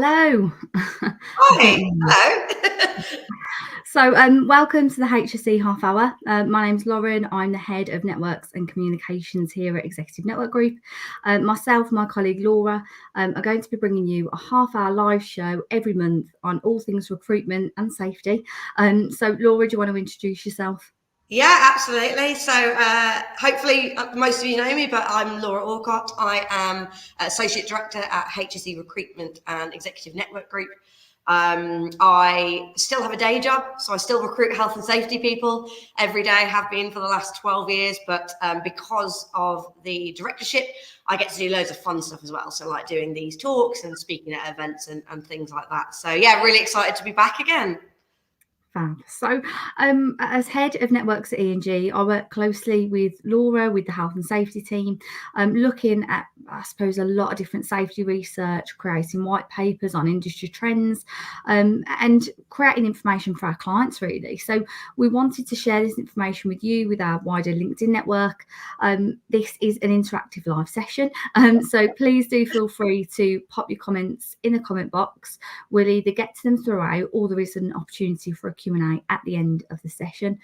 Hello. Hi, hello. So, welcome to the HSE Half Hour. My name's Lauren. I'm the Head of Networks and Communications here at Executive Network Group. Myself and my colleague Laura are going to be bringing you a half-hour live show every month on all things recruitment and safety. So, Laura, do you want to introduce yourself? Yeah, absolutely. So hopefully most of you know me, but I'm Laura Aucott. I am Associate Director at HSE Recruitment and Executive Network Group. I still have a day job, so I still recruit health and safety people every day, have been for the last 12 years, but because of the directorship, I get to do loads of fun stuff as well. So like doing these talks and speaking at events and things like that. So yeah, really excited to be back again. Fab. So, as head of networks at E&G, I work closely with Laura, with the health and safety team, looking at, I suppose, a lot of different safety research, creating white papers on industry trends, and creating information for our clients, really. So, we wanted to share this information with you, with our wider LinkedIn network. This is an interactive live session, so please do feel free to pop your comments in the comment box. We'll either get to them throughout, or there is an opportunity for a Q&A at the end of the session.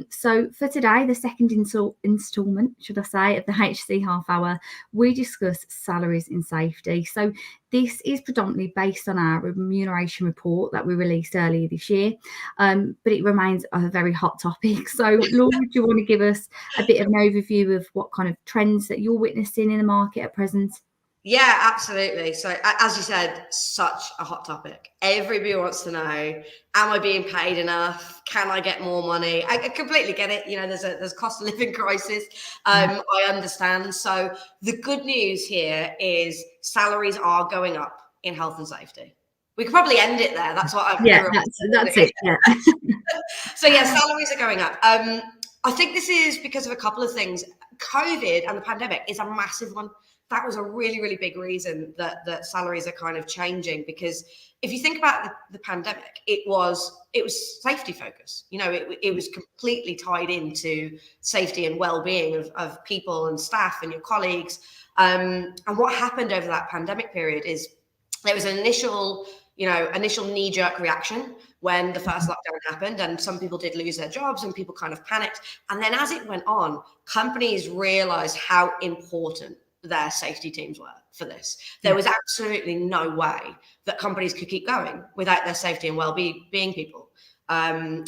So for today, the second instalment, should I say, of the HSE Half Hour, we discuss salaries in safety. So this is predominantly based on our remuneration report that we released earlier this year, but it remains a very hot topic. So Laura, do you want to give us a bit of an overview of what kind of trends that you're witnessing in the market at present? Yeah, absolutely. So as you said, such a hot topic. Everybody wants to know, am I being paid enough? Can I get more money? I completely get it. You know, there's cost of living crisis. I understand. So the good news here is salaries are going up in health and safety. We could probably end it there. That's what I've that's it. Yeah. So yeah, salaries are going up. I think this is because of a couple of things. COVID and the pandemic is a massive one. That was a really, really big reason that salaries are kind of changing, because if you think about the pandemic, it was safety focused. You know, it was completely tied into safety and well-being of people and staff and your colleagues. And what happened over that pandemic period is there was an initial knee-jerk reaction when the first lockdown happened, and some people did lose their jobs and people kind of panicked. And then as it went on, companies realized how important their safety teams were for this. There was absolutely no way that companies could keep going without their safety and well-being people.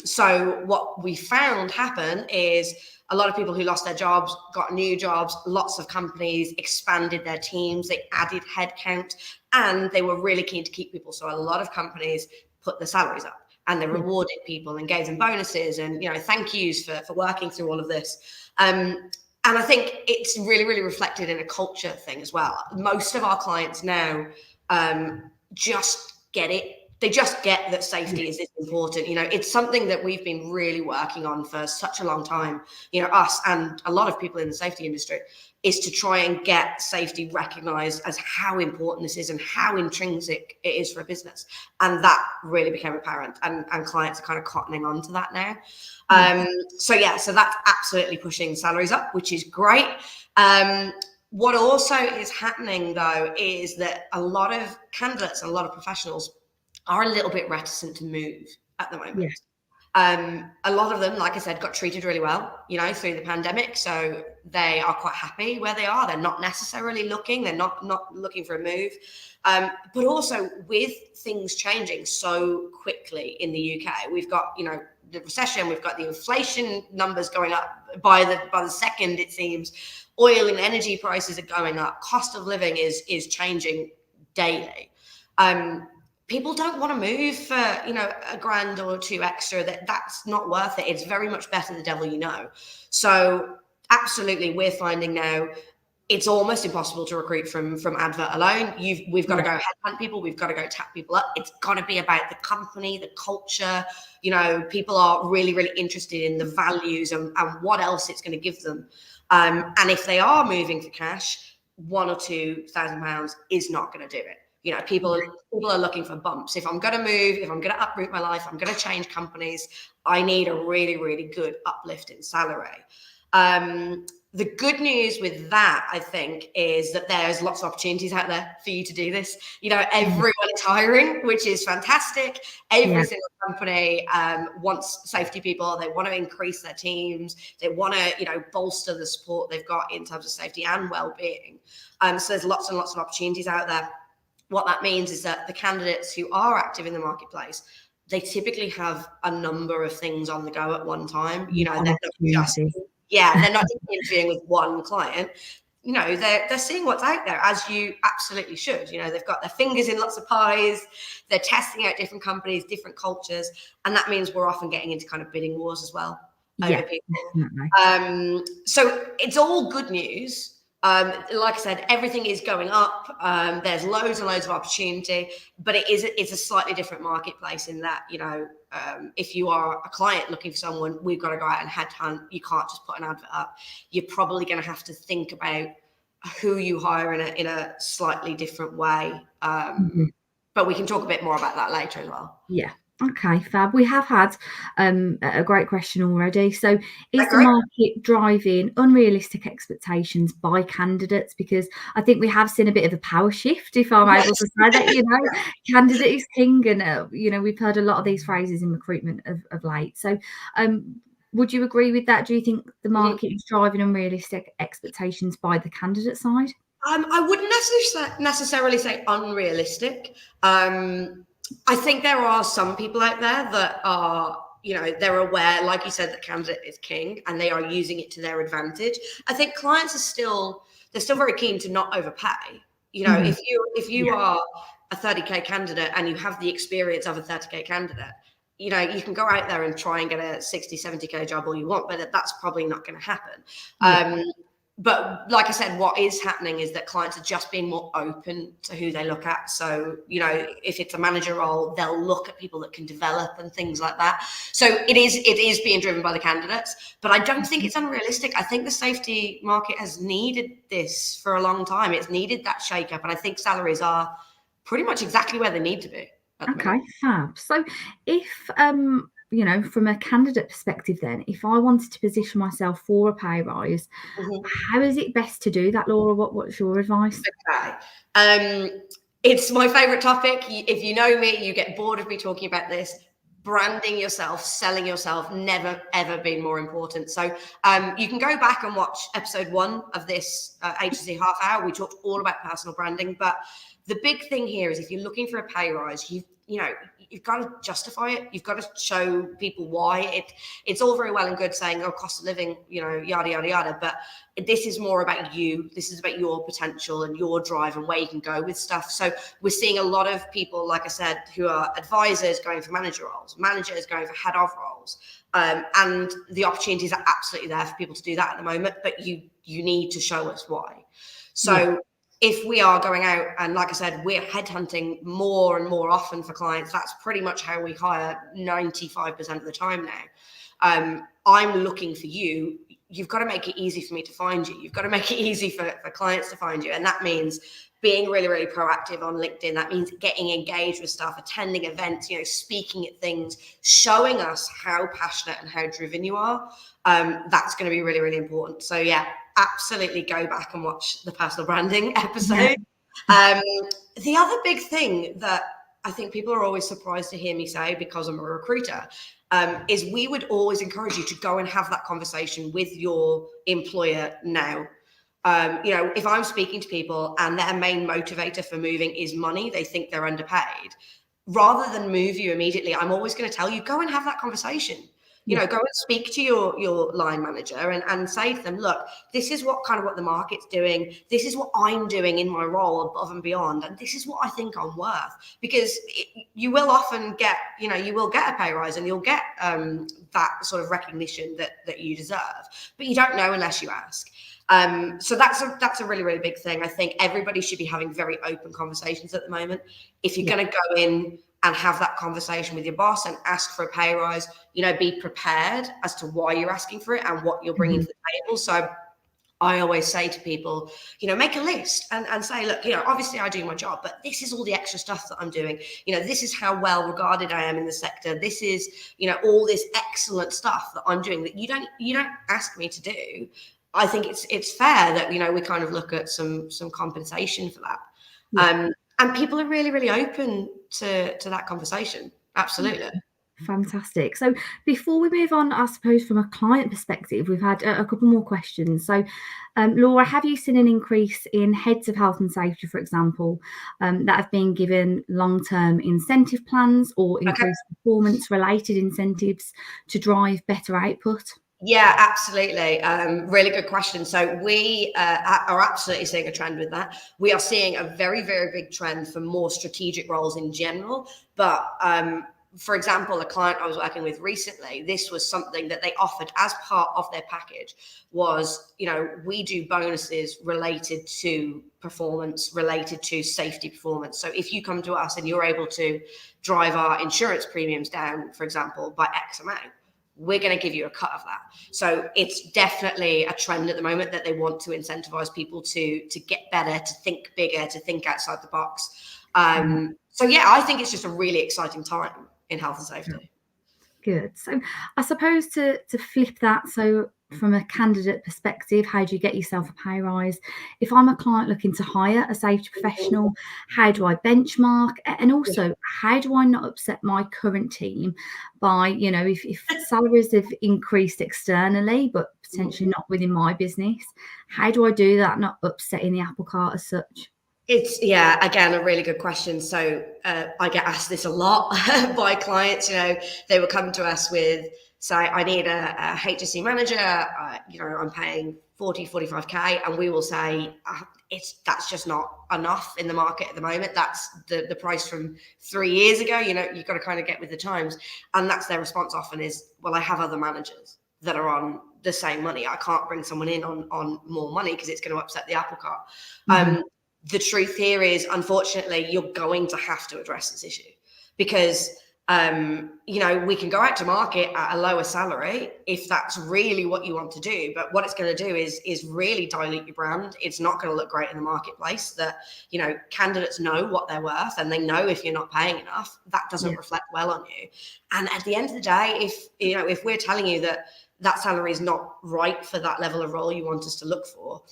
So what we found happen is a lot of people who lost their jobs got new jobs. Lots of companies expanded their teams, they added headcount, and they were really keen to keep people. So a lot of companies put their salaries up, and they rewarded people and gave them bonuses and, you know, thank yous for working through all of this. And I think it's really, really reflected in a culture thing as well. Most of our clients now just get it. They just get that safety is important. You know, it's something that we've been really working on for such a long time, you know, us and a lot of people in the safety industry, is to try and get safety recognized as how important this is and how intrinsic it is for a business. And that really became apparent, and clients are kind of cottoning on to that now. So that's absolutely pushing salaries up, which is great. What also is happening though is that a lot of candidates and a lot of professionals are a little bit reticent to move at the moment. A lot of them, like I said, got treated really well, you know, through the pandemic. So they are quite happy where they are. They're not necessarily looking. They're not looking for a move. But also with things changing so quickly in the UK, we've got, you know, the recession, we've got the inflation numbers going up by the second, it seems. Oil and energy prices are going up. Cost of living is changing daily. People don't want to move for, you know, $1,000 or $2,000 extra. That's not worth it. It's very much better the devil you know. So absolutely, we're finding now it's almost impossible to recruit from advert alone. We've got to go headhunt people. We've got to go tap people up. It's got to be about the company, the culture. You know, people are really, really interested in the values and what else it's going to give them. And if they are moving for cash, £1,000 or £2,000 is not going to do it. You know, people are looking for bumps. If I'm going to move, if I'm going to uproot my life, I'm going to change companies, I need a really, really good uplift in salary. The good news with that, I think, is that there's lots of opportunities out there for you to do this. Everyone is hiring, which is fantastic. Every single company wants safety people. They want to increase their teams. They want to, bolster the support they've got in terms of safety and well-being. So there's lots and lots of opportunities out there. What that means is that the candidates who are active in the marketplace, they typically have a number of things on the go at one time. They're not just they're not just interviewing with one client. They're seeing what's out there, as you absolutely should. They've got their fingers in lots of pies. They're testing out different companies, different cultures, and that means we're often getting into kind of bidding wars as well over people. Definitely. So it's all good news. Like I said, everything is going up. There's loads and loads of opportunity, but it's a slightly different marketplace in that, if you are a client looking for someone, we've got to go out and headhunt. You can't just put an advert up. You're probably going to have to think about who you hire in a slightly different way. But we can talk a bit more about that later as well. Yeah. Okay, fab. We have had a great question already. So is the market driving unrealistic expectations by candidates? Because I think we have seen a bit of a power shift, if I'm able to say that, candidate is king. And, we've heard a lot of these phrases in recruitment of late. So would you agree with that? Do you think the market is driving unrealistic expectations by the candidate side? I wouldn't necessarily say unrealistic. I think there are some people out there that are, they're aware, like you said, that candidate is king and they are using it to their advantage. I think clients they're still very keen to not overpay. If you are a 30K candidate and you have the experience of a 30K candidate, you can go out there and try and get a 60, 70K job all you want, but that's probably not going to happen. But like I said, what is happening is that clients are just being more open to who they look at. So, if it's a manager role, they'll look at people that can develop and things like that. So it is being driven by the candidates, but I don't think it's unrealistic. I think the safety market has needed this for a long time. It's needed that shake up. And I think salaries are pretty much exactly where they need to be. Okay, fab. So if, from a candidate perspective then, if I wanted to position myself for a pay rise, how is it best to do that, Laura? What's your advice? Okay. It's my favourite topic. If you know me, you get bored of me talking about this. Branding yourself, selling yourself, never, ever been more important. So you can go back and watch episode 1 of this HSE Half Hour. We talked all about personal branding, but the big thing here is if you're looking for a pay rise, you've got to justify it. You've got to show people why. It's all very well and good saying, cost of living, yada, yada, yada. But this is more about you. This is about your potential and your drive and where you can go with stuff. So we're seeing a lot of people, like I said, who are advisors going for manager roles, managers going for head of roles. And the opportunities are absolutely there for people to do that at the moment, but you need to show us why. So if we are going out and, like I said, we're headhunting more and more often for clients, that's pretty much how we hire 95% of the time now. I'm looking for you. You've got to make it easy for me to find you. You've got to make it easy for clients to find you. And that means being really, really proactive on LinkedIn. That means getting engaged with stuff, attending events, speaking at things, showing us how passionate and how driven you are. That's going to be really, really important. So absolutely go back and watch the personal branding episode. The other big thing that I think people are always surprised to hear me say, because I'm a recruiter, is we would always encourage you to go and have that conversation with your employer now. If I'm speaking to people and their main motivator for moving is money, they think they're underpaid, rather than move you immediately, I'm always going to tell you, go and have that conversation. Go and speak to your line manager and say to them, look, this is what the market's doing. This is what I'm doing in my role above and beyond. And this is what I think I'm worth. Because you will often get, you will get a pay rise and you'll get that sort of recognition that you deserve. But you don't know unless you ask. So that's a really, really big thing. I think everybody should be having very open conversations at the moment. If you're going to go in and have that conversation with your boss and ask for a pay rise, be prepared as to why you're asking for it and what you're bringing to the table. So I always say to people, make a list and say, look, obviously I do my job, but this is all the extra stuff that I'm doing. This is how well regarded I am in the sector. This is, all this excellent stuff that I'm doing that you don't ask me to do. I think it's fair that, we kind of look at some compensation for that. Yeah. And people are really, really open to that conversation. Absolutely. Fantastic. So before we move on, I suppose from a client perspective, we've had a couple more questions. So Laura, have you seen an increase in heads of health and safety, for example, that have been given long-term incentive plans or increased performance related incentives to drive better output? Yeah, absolutely. Really good question. So we are absolutely seeing a trend with that. We are seeing a very, very big trend for more strategic roles in general. But for example, a client I was working with recently, this was something that they offered as part of their package was, we do bonuses related to performance, related to safety performance. So if you come to us and you're able to drive our insurance premiums down, for example, by X amount, we're going to give you a cut of that. So it's definitely a trend at the moment that they want to incentivize people to get better, to think bigger, to think outside the box. So yeah, I think it's just a really exciting time in health and safety. Good. So I suppose to flip that, so from a candidate perspective, how do you get yourself a pay rise? If I'm a client looking to hire a safety professional, how do I benchmark? And also, how do I not upset my current team by, if salaries have increased externally, but potentially not within my business, how do I do that, not upsetting the apple cart as such? It's, again, a really good question. So I get asked this a lot by clients. They will come to us with, say, I need a HSE manager, I'm paying 40, 45K. And we will say, that's just not enough in the market at the moment. That's the price from 3 years ago. You've got to kind of get with the times. And that's their response often is, well, I have other managers that are on the same money. I can't bring someone in on more money because it's going to upset the apple cart. The truth here is, unfortunately, you're going to have to address this issue because, we can go out to market at a lower salary if that's really what you want to do. But what it's going to do is really dilute your brand. It's not going to look great in the marketplace. That, candidates know what they're worth and they know if you're not paying enough, that doesn't reflect well on you. And at the end of the day, if we're telling you that salary is not right for that level of role you want us to look for,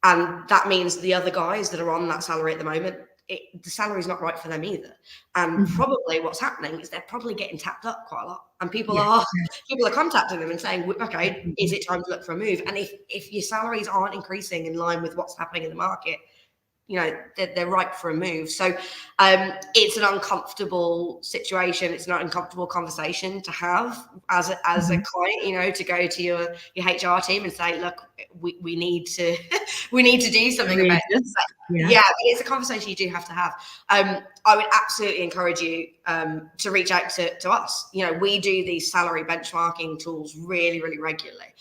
and that means the other guys that are on that salary at the moment, the salary is not right for them either. And probably what's happening is they're probably getting tapped up quite a lot. And people are contacting them and saying, okay, is it time to look for a move? And if your salaries aren't increasing in line with what's happening in the market, they're ripe for a move. So it's an uncomfortable situation. It's not an uncomfortable conversation to have as a client, to go to your HR team and say, look, we need to do something about this. Yeah, but it's a conversation you do have to have. I would absolutely encourage you to reach out to us. We do these salary benchmarking tools really, really regularly.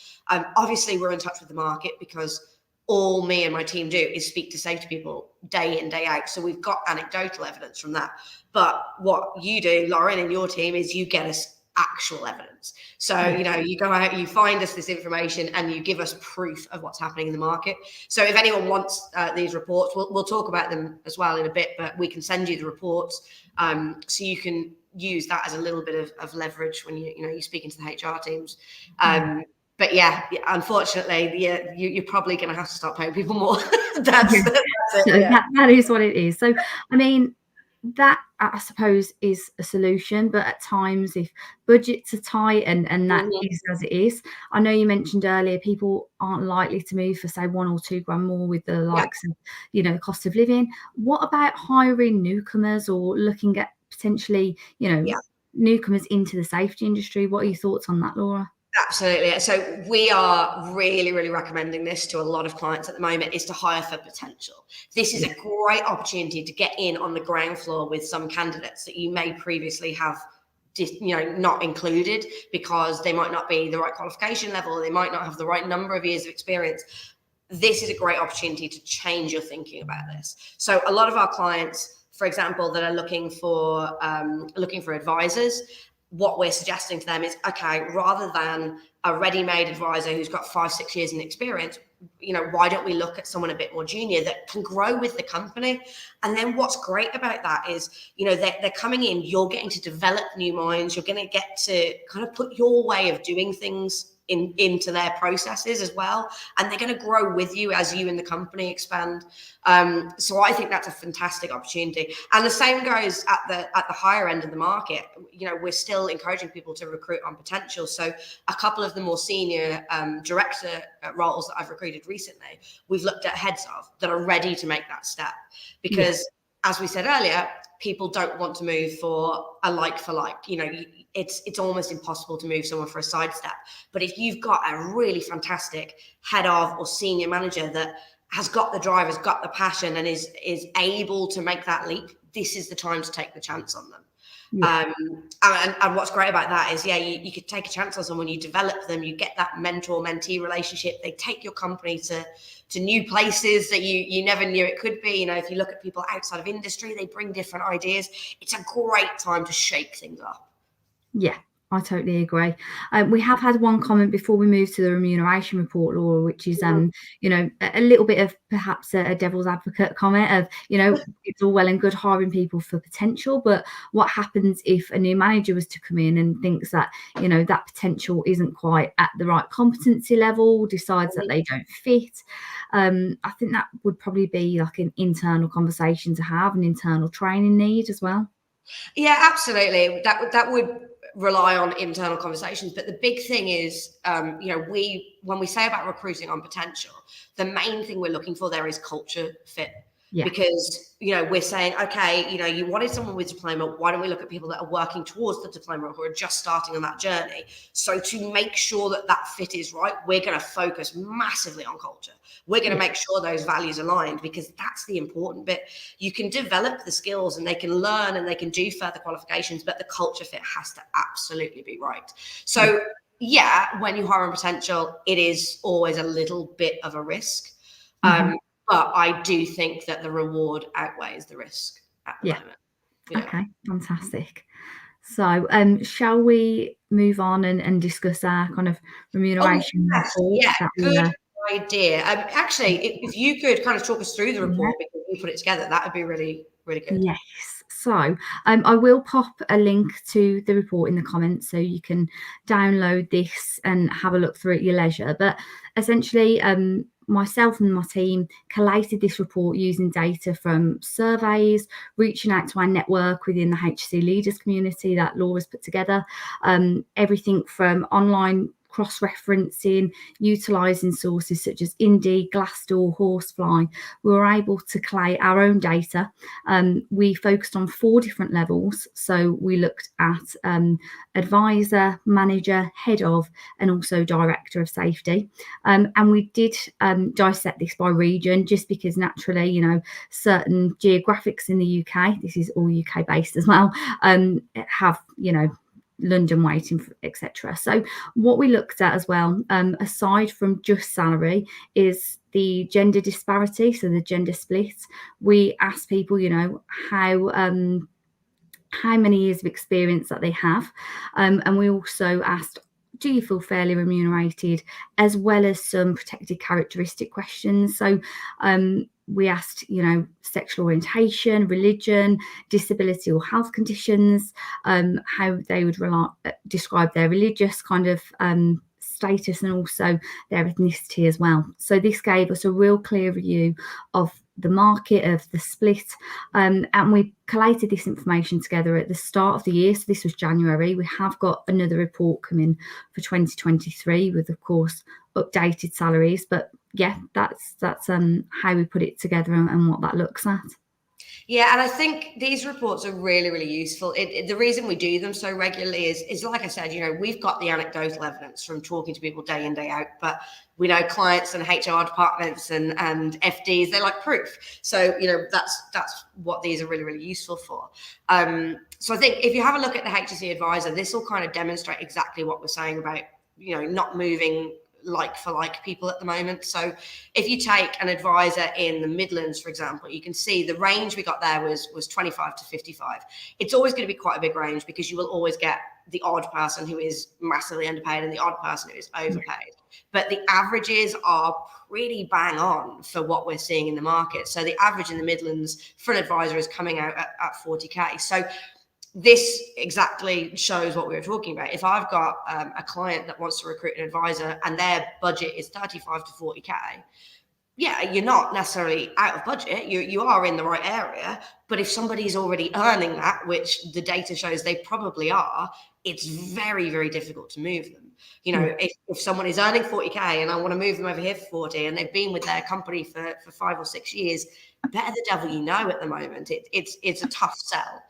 Obviously, we're in touch with the market because all me and my team do is speak to safety people day in, day out. So we've got anecdotal evidence from that. But what you do, Lauren, and your team is you get us actual evidence. So, you go out, you find us this information and you give us proof of what's happening in the market. So if anyone wants these reports, we'll talk about them as well in a bit, but we can send you the reports so you can use that as a little bit of leverage when you're speaking to the HR teams. But unfortunately, you're probably going to have to start paying people more. That's it, that is what it is. So, I mean, that I suppose is a solution, but at times if budgets are tight and that is as it is, I know you mentioned earlier people aren't likely to move for say $1 or $2 more with the likes of cost of living. What about hiring newcomers or looking at potentially newcomers into the safety industry? What are your thoughts on that, Laura? Absolutely. So we are really, really recommending this to a lot of clients at the moment, is to hire for potential. This is a great opportunity to get in on the ground floor with some candidates that you may previously have not included because they might not be the right qualification level, they might not have the right number of years of experience. This is a great opportunity to change your thinking about this. So a lot of our clients, for example, that are looking for advisors, what we're suggesting to them is, okay, rather than a ready-made advisor who's got 5-6 years in experience, why don't we look at someone a bit more junior that can grow with the company? And then what's great about that is, they're coming in, you're getting to develop new minds, you're going to get to kind of put your way of doing things into their processes as well, and they're going to grow with you as you and the company expand. So I think that's a fantastic opportunity. And the same goes at the higher end of the market. We're still encouraging people to recruit on potential. So a couple of the more senior director roles that I've recruited recently, we've looked at heads of that are ready to make that step, because as we said earlier, people don't want to move for a like for like. It's almost impossible to move someone for a sidestep. But if you've got a really fantastic head of or senior manager that has got the drive, has got the passion, and is able to make that leap, this is the time to take the chance on them. And what's great about that is, you could take a chance on someone, you develop them, you get that mentor-mentee relationship. They take your company to new places that you never knew it could be. If you look at people outside of industry, they bring different ideas. It's a great time to shake things up. Yeah, I totally agree. We have had one comment before we move to the remuneration report, Laura, which is, a little bit of perhaps a devil's advocate comment of, it's all well and good hiring people for potential, but what happens if a new manager was to come in and thinks that, that potential isn't quite at the right competency level, decides that they don't fit? I think that would probably be like an internal conversation to have, an internal training need as well. Yeah, absolutely. That would rely on internal conversations. But the big thing is, when we say about recruiting on potential, the main thing we're looking for there is culture fit. Yeah. Because, we're saying, okay, you wanted someone with diploma. Why don't we look at people that are working towards the diploma or who are just starting on that journey? So to make sure that fit is right, we're going to focus massively on culture. We're going to make sure those values aligned, because that's the important bit. You can develop the skills and they can learn and they can do further qualifications, but the culture fit has to absolutely be right. So when you hire on potential, it is always a little bit of a risk. But I do think that the reward outweighs the risk at the moment. Yeah. Okay, fantastic. So shall we move on and discuss our kind of remuneration report? Yeah, good idea. Actually, if you could kind of talk us through the report, because we put it together, that would be really, really good. Yes. So I will pop a link to the report in the comments so you can download this and have a look through at your leisure. But essentially, myself and my team collated this report using data from surveys, reaching out to our network within the HSE leaders community that Laura's put together, everything from online cross-referencing, utilising sources such as Indeed, Glassdoor, Horsefly. We were able to collate our own data. We focused on 4 different levels. So we looked at advisor, manager, head of, and also director of safety. And we did dissect this by region, just because naturally, certain geographics in the UK, this is all UK based as well, have, London waiting, etc. So what we looked at as well, aside from just salary, is the gender disparity, so the gender split. We asked people, how many years of experience that they have, and we also asked, do you feel fairly remunerated, as well as some protected characteristic questions. So we asked, sexual orientation, religion, disability or health conditions, how they would describe their religious kind of status, and also their ethnicity as well. So this gave us a real clear view of the market, of the split, and we collated this information together at the start of the year. So this was January. We have got another report coming for 2023 with, of course, updated salaries. But yeah, that's how we put it together and what that looks at. Yeah, and I think these reports are really, really useful. The reason we do them so regularly is like I said, we've got the anecdotal evidence from talking to people day in, day out, but we know clients and HR departments and FDs, they like proof. So, that's what these are really, really useful for. So I think if you have a look at the HSE advisor, this will kind of demonstrate exactly what we're saying about, not moving like for like people at the moment. So if you take an advisor in the Midlands, for example, you can see the range we got there was 25 to 55. It's always going to be quite a big range, because you will always get the odd person who is massively underpaid and the odd person who is overpaid. But the averages are pretty bang on for what we're seeing in the market. So the average in the Midlands for an advisor is coming out at 40K. So this exactly shows what we were talking about. If I've got a client that wants to recruit an advisor and their budget is 35 to 40K, yeah, you're not necessarily out of budget. You are in the right area. But if somebody's already earning that, which the data shows they probably are, it's very, very difficult to move them. You know, if someone is earning 40K and I want to move them over here for 40 and they've been with their company for 5 or 6 years, better the devil you know at the moment. It's a tough sell.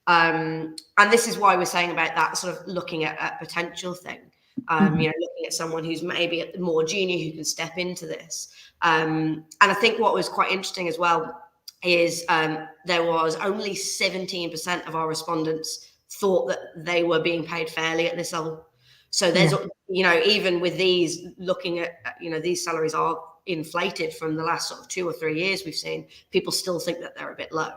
And this is why we're saying about that sort of looking at potential thing. You know, looking at someone who's maybe more junior who can step into this. And I think what was quite interesting as well is there was only 17% of our respondents thought that they were being paid fairly at this level. So there's, you know, even with these looking at, you know, these salaries are inflated from the last sort of 2 or 3 years we've seen, people still think that they're a bit low.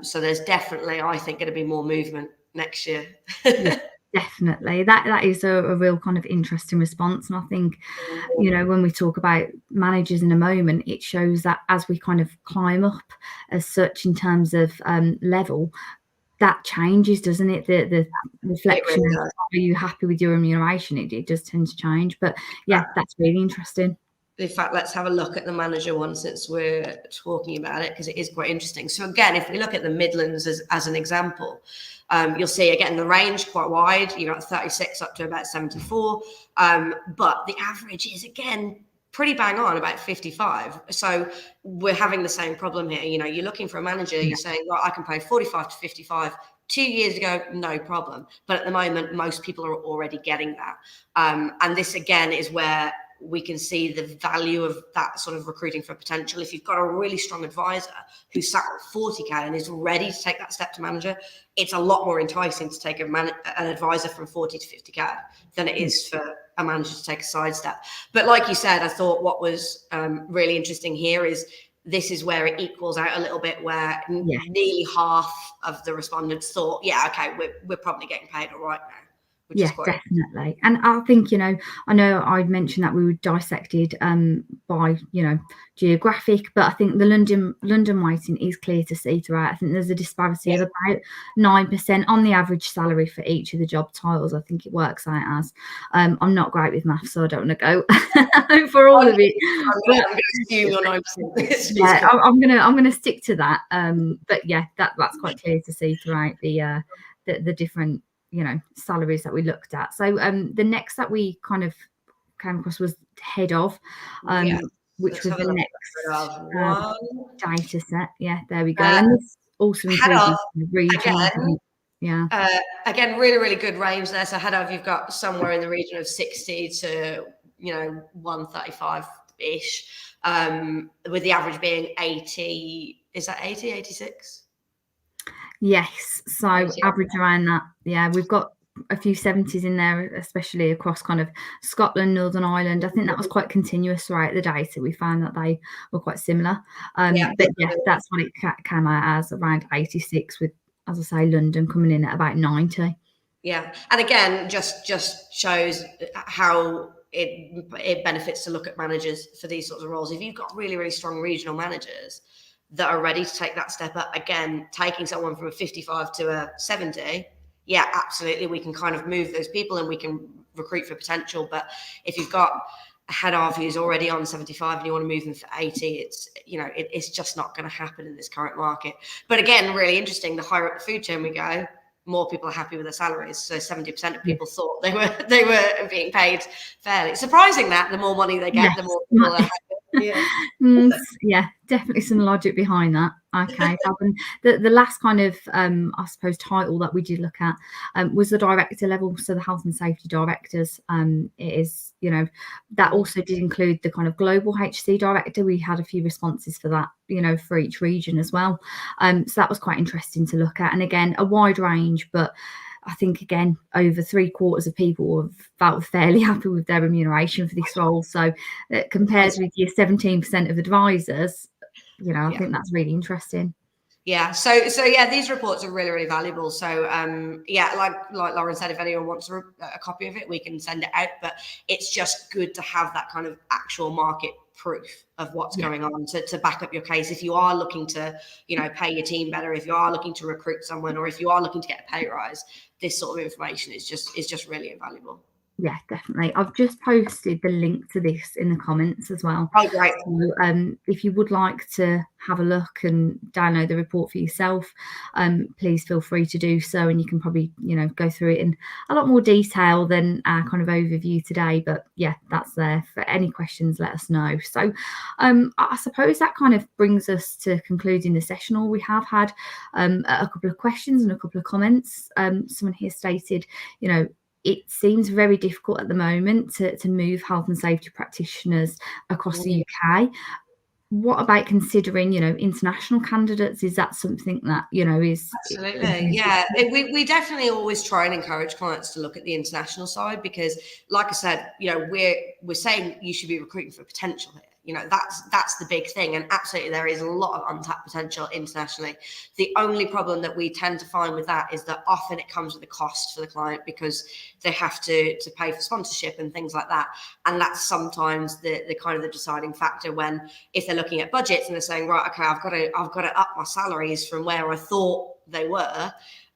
So there's definitely, I think, going to be more movement next year. Definitely. That is a real kind of interesting response. And I think, you know, when we talk about managers in a moment, it shows that as we kind of climb up as such in terms of level, that changes, doesn't it? The reflection really of are you happy with your remuneration? It does tend to change. But yeah, that's really interesting. In fact, let's have a look at the manager one since we're talking about it, because it is quite interesting. So again, if we look at the Midlands as an example, you'll see again the range quite wide. You got 36 up to about 74, but the average is again pretty bang on about 55. So we're having the same problem here. You know, you're looking for a manager, you're saying, well, I can pay 45 to 55. 2 years ago, no problem. But at the moment, most people are already getting that. And this again is where we can see the value of that sort of recruiting for potential. If you've got a really strong advisor who's sat at 40K and is ready to take that step to manager, it's a lot more enticing to take an advisor from 40 to 50K than it is for a manager to take a sidestep. But like you said, I thought what was really interesting here is this is where it equals out a little bit, where nearly half of the respondents thought, yeah, okay, we're probably getting paid all right now. Yeah, definitely. And I think, you know I mentioned that we were dissected by, you know, geographic, but I think the London weighting is clear to see throughout. I think there's a disparity of about 9% on the average salary for each of the job titles. I think it works out as. I'm not great with maths, so I don't want to go for all of it. I'm gonna stick to that. But yeah, that's quite clear to see throughout the different, you know, salaries that we looked at. So the next that we kind of came across was head of, which was the next data set. Yeah, there we go. And this also includes regional. Again, really, really good range there. So head of, you've got somewhere in the region of 60 to, you know, 135-ish, with the average being 80. Is that 80, 86? Yes, so average around that. Yeah, we've got a few 70s in there, especially across kind of Scotland, Northern Ireland. I think that was quite continuous throughout the data. We found that they were quite similar. But yeah, that's what it came out as, around 86, with, as I say, London coming in at about 90. Yeah, and again, just shows how it benefits to look at managers for these sorts of roles. If you've got really, really strong regional managers that are ready to take that step up, again, taking someone from a 55 to a 70, yeah, absolutely, we can kind of move those people and we can recruit for potential. But if you've got a head of who's already on 75 and you want to move them for 80, it's, you know, it's just not going to happen in this current market. But again, really interesting, the higher up the food chain we go, more people are happy with their salaries. So 70% of people thought they were being paid fairly. Surprising that the more money they get, the more people are happy. Yeah, definitely some logic behind that. Okay. The last kind of I suppose title that we did look at was the director level, so the health and safety directors. It is, you know, that also did include the kind of global HSE director. We had a few responses for that, you know, for each region as well. So that was quite interesting to look at, and again, a wide range, but I think, again, over 3/4 of people have felt fairly happy with their remuneration for this role. So compared with your 17% of advisors, you know, I think that's really interesting. Yeah. So yeah, these reports are really, really valuable. So yeah, like Lauren said, if anyone wants a copy of it, we can send it out. But it's just good to have that kind of actual market proof of what's going on to back up your case. If you are looking to, pay your team better, if you are looking to recruit someone, or if you are looking to get a pay rise, this sort of information is just really invaluable. Yeah, definitely. I've just posted the link to this in the comments as well. Oh, great. So, if you would like to have a look and download the report for yourself, please feel free to do so. And you can probably, go through it in a lot more detail than our kind of overview today. But yeah, that's there. For any questions, let us know. So I suppose that kind of brings us to concluding the session. Or we have had a couple of questions and a couple of comments. Someone here stated, it seems very difficult at the moment to move health and safety practitioners across the UK. What about considering, international candidates? Is that something that, is... Absolutely. Yeah. We definitely always try and encourage clients to look at the international side because, like I said, we're saying you should be recruiting for potential here. That's the big thing. And absolutely, there is a lot of untapped potential internationally. The only problem that we tend to find with that is that often it comes with a cost for the client because they have to pay for sponsorship and things like that. And that's sometimes the kind of the deciding factor when, if they're looking at budgets and they're saying, right, okay, I've got to up my salaries from where I thought they were,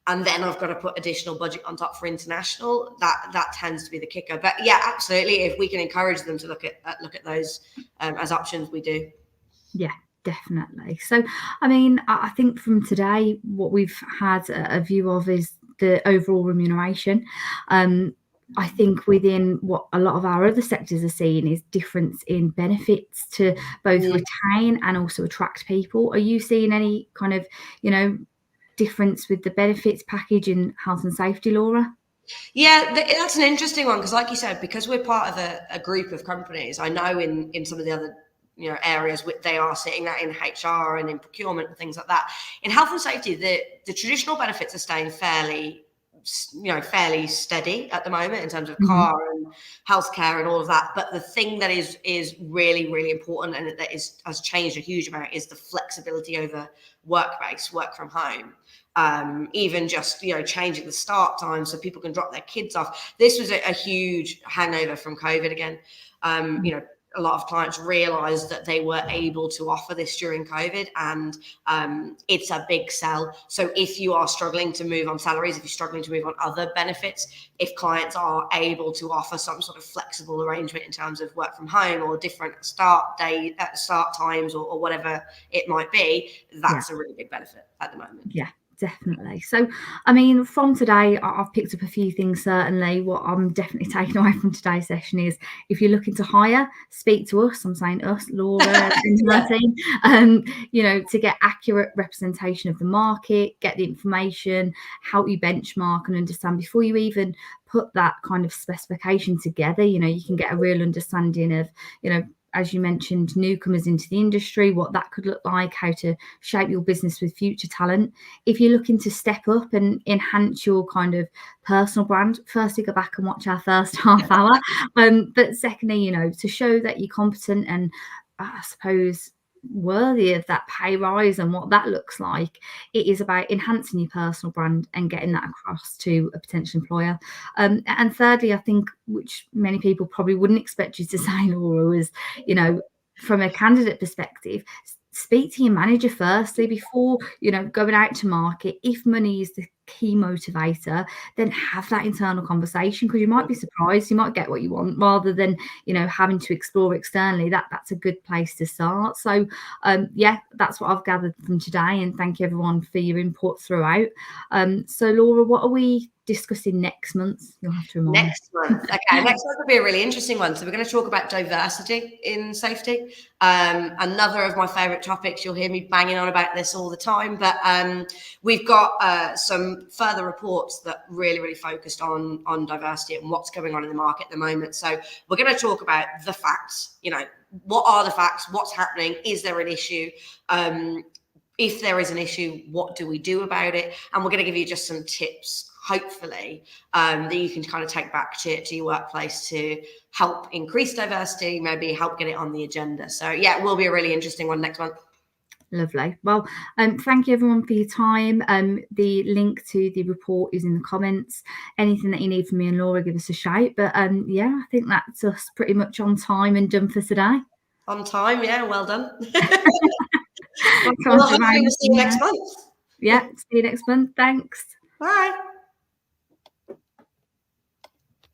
and then I've got to put additional budget on top for international. That tends to be the kicker. But yeah, absolutely. If we can encourage them to look at those as options, we do. Yeah, definitely. So, I think from today, what we've had a view of is the overall remuneration. I think within what a lot of our other sectors are seeing is difference in benefits to both retain and also attract people. Are you seeing any kind of, difference with the benefits package in health and safety, Laura? Yeah, that's an interesting one because, like you said, because we're part of a group of companies, I know in some of the other areas they are sitting that in HR and in procurement and things like that. In health and safety, the traditional benefits are staying fairly steady at the moment in terms of car and healthcare and all of that. But the thing that is really, really important and that has changed a huge amount is the flexibility over work from home. Even just changing the start time so people can drop their kids off. This was a huge hangover from COVID again. A lot of clients realized that they were able to offer this during COVID, and it's a big sell. So if you are struggling to move on salaries, if you're struggling to move on other benefits, if clients are able to offer some sort of flexible arrangement in terms of work from home or different start times or whatever it might be, that's a really big benefit at the moment. Yeah. Definitely. So, from today, I've picked up a few things, certainly. What I'm definitely taking away from today's session is if you're looking to hire, speak to us. I'm saying us, Laura, and my team, to get accurate representation of the market, get the information, help you benchmark and understand before you even put that kind of specification together. You can get a real understanding of, as you mentioned, newcomers into the industry, what that could look like, how to shape your business with future talent. If you're looking to step up and enhance your kind of personal brand, firstly, go back and watch our first half hour. But secondly, to show that you're competent and I suppose worthy of that pay rise and what that looks like, it is about enhancing your personal brand and getting that across to a potential employer. And thirdly, I think, which many people probably wouldn't expect you to say, Laura, was, from a candidate perspective, speak to your manager firstly before going out to market. If money is the key motivator, then have that internal conversation, because you might be surprised, you might get what you want rather than having to explore externally. That's a good place to start. So that's what I've gathered from today, and thank you everyone for your input throughout. So Laura, what are we discussing next month? You'll have to remind next month. Okay, next month will be a really interesting one. So we're going to talk about diversity in safety. Another of my favorite topics. You'll hear me banging on about this all the time, but we've got some further reports that really focused on diversity and what's going on in the market at the moment. So we're going to talk about the facts. What are the facts? What's happening? Is there an issue? If there is an issue, what do we do about it? And we're going to give you just some tips, hopefully, that you can kind of take back to your workplace to help increase diversity, maybe help get it on the agenda. So yeah, it will be a really interesting one next month. Lovely. Well, thank you everyone for your time. The link to the report is in the comments. Anything that you need from me and Laura, give us a shout. But yeah, I think that's us pretty much on time and done for today. On time, yeah, well done. Well, hopefully we'll see you next month. Yeah, see you next month. Thanks. Bye.